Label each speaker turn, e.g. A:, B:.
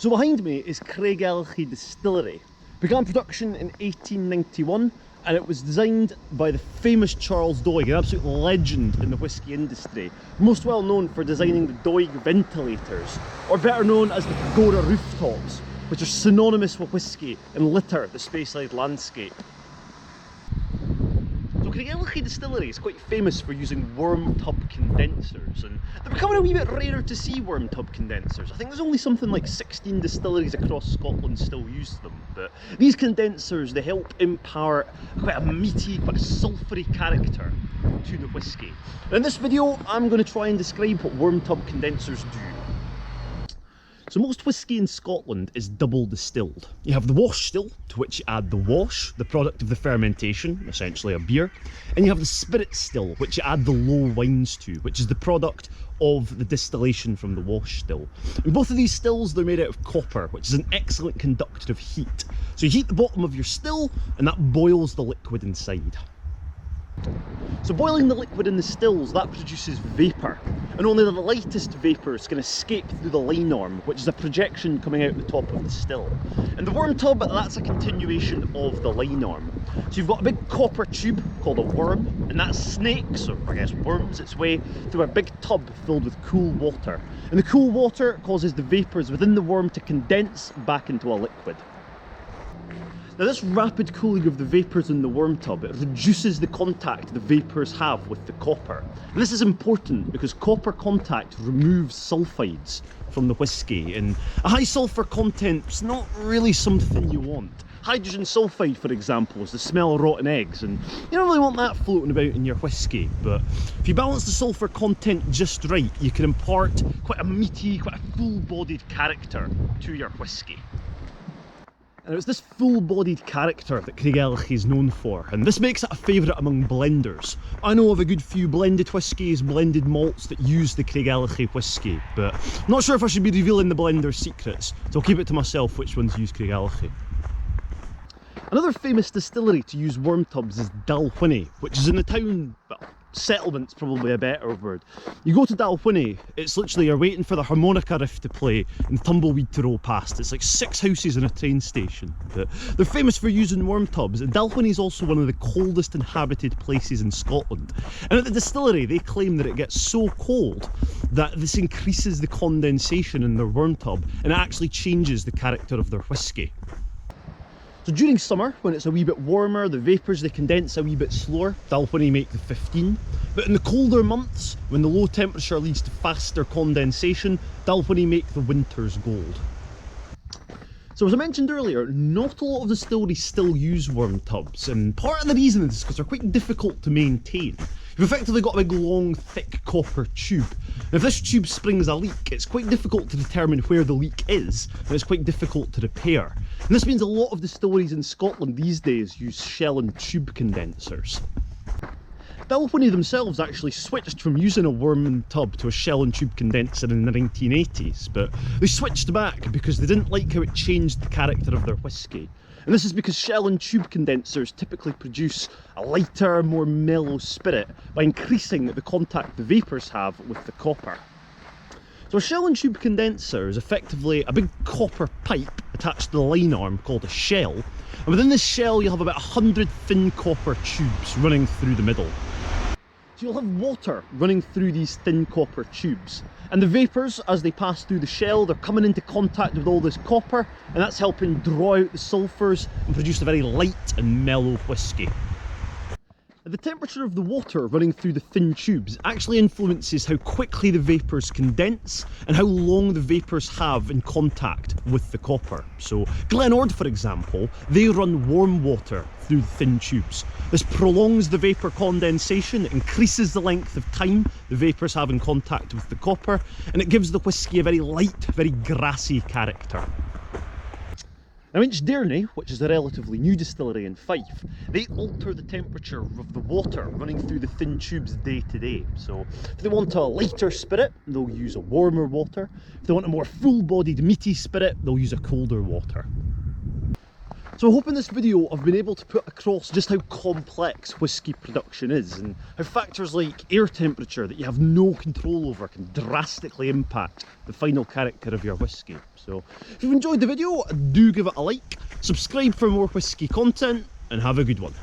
A: So behind me is Craigellachie Distillery. Began production in 1891 and it was designed by the famous Charles Doig, an absolute legend in the whisky industry. Most well known for designing the Doig ventilators, or better known as the pagoda rooftops, which are synonymous with whisky and litter the Speyside landscape. So Craigellachie Distillery is quite famous for using worm tub condensers, and they're becoming a wee bit rarer to see worm tub condensers. I think there's only something like 16 distilleries across Scotland still use them, but these condensers, they help impart quite a meaty, quite a sulphury character to the whisky. And in this video, I'm going to try and describe what worm tub condensers do. So most whisky in Scotland is double distilled. You have the wash still, to which you add the wash, the product of the fermentation, essentially a beer, and you have the spirit still, which you add the low wines to, which is the product of the distillation from the wash still. And both of these stills, they're made out of copper, which is an excellent conductor of heat. So you heat the bottom of your still, and that boils the liquid inside. So boiling the liquid in the stills, that produces vapour, and only the lightest vapours can escape through the line arm, which is a projection coming out the top of the still. And the worm tub, that's a continuation of the line arm. So you've got a big copper tube called a worm, and that snakes, or I guess worms, its way through a big tub filled with cool water. And the cool water causes the vapours within the worm to condense back into a liquid. Now this rapid cooling of the vapours in the worm tub, it reduces the contact the vapours have with the copper. And this is important because copper contact removes sulphides from the whisky, and a high sulphur content's not really something you want. Hydrogen sulphide, for example, is the smell of rotten eggs, and you don't really want that floating about in your whisky. But if you balance the sulphur content just right, you can impart quite a meaty, quite a full-bodied character to your whisky. And it's this full-bodied character that Craigellachie is known for, and this makes it a favourite among blenders. I know of a good few blended whiskies, blended malts that use the Craigellachie whisky, but I'm not sure if I should be revealing the blender's secrets, so I'll keep it to myself which ones use Craigellachie. Another famous distillery to use worm tubs is Dalwhinnie, which is in the town, well, settlement's probably a better word. You go to Dalwhinnie, it's literally you're waiting for the harmonica riff to play and tumbleweed to roll past. It's like 6 houses and a train station. But they're famous for using worm tubs, and Dalwhinnie is also one of the coldest inhabited places in Scotland. And at the distillery, they claim that it gets so cold that this increases the condensation in their worm tub, and it actually changes the character of their whisky. So during summer, when it's a wee bit warmer, the vapours, they condense a wee bit slower. Dalwhinnie make the 15. But in the colder months, when the low temperature leads to faster condensation, Dalwhinnie make the winter's gold. So as I mentioned earlier, not a lot of distilleries still use worm tubs, and part of the reason is because they're quite difficult to maintain. You've effectively got a big long thick copper tube. And if this tube springs a leak, it's quite difficult to determine where the leak is, and it's quite difficult to repair. And this means a lot of distilleries in Scotland these days use shell and tube condensers. Dalwhinnie themselves actually switched from using a worm tub to a shell and tube condenser in the 1980s, but they switched back because they didn't like how it changed the character of their whisky. And this is because shell and tube condensers typically produce a lighter, more mellow spirit by increasing the contact the vapours have with the copper. So a shell and tube condenser is effectively a big copper pipe attached to the line arm called a shell, and within this shell you'll have about 100 thin copper tubes running through the middle. So you'll have water running through these thin copper tubes, and the vapours, as they pass through the shell, they're coming into contact with all this copper, and that's helping draw out the sulphurs and produce a very light and mellow whisky. The temperature of the water running through the thin tubes actually influences how quickly the vapours condense and how long the vapours have in contact with the copper. So Glenord, for example, they run warm water through the thin tubes. This prolongs the vapour condensation, it increases the length of time the vapours have in contact with the copper, and it gives the whisky a very light, very grassy character. Now Inchdearney, which is a relatively new distillery in Fife, they alter the temperature of the water running through the thin tubes day to day. So if they want a lighter spirit, they'll use a warmer water. If they want a more full-bodied meaty spirit, they'll use a colder water. So I hope in this video I've been able to put across just how complex whisky production is, and how factors like air temperature that you have no control over can drastically impact the final character of your whisky. So if you've enjoyed the video, do give it a like, subscribe for more whisky content, and have a good one.